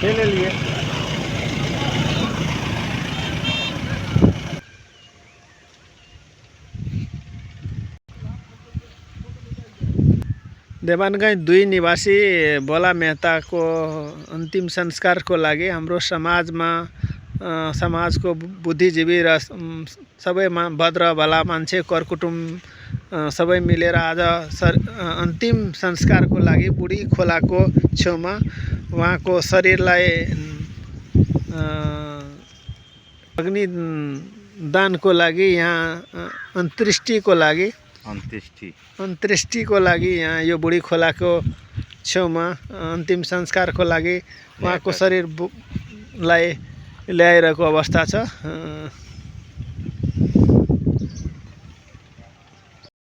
ले लिए देवानगंज 2 निवासी भोला मेहता को अंतिम संस्कार को लागि हाम्रो समाजको बुद्धिजीवी र सबै भद्र भला मान्छे करकुटुम्ब सबै मिलेर आज अन्तिम संस्कारको लागि बुढी खोलाको छेउमा उहाँको शरीरलाई अग्नि दानको लागि यहाँ अन्त्येष्टिको लागि यहाँ यो बुढी खोलाको छेउमा अन्तिम संस्कारको लागि उहाँको शरीरलाई ल्याइरहेको अवस्था छ।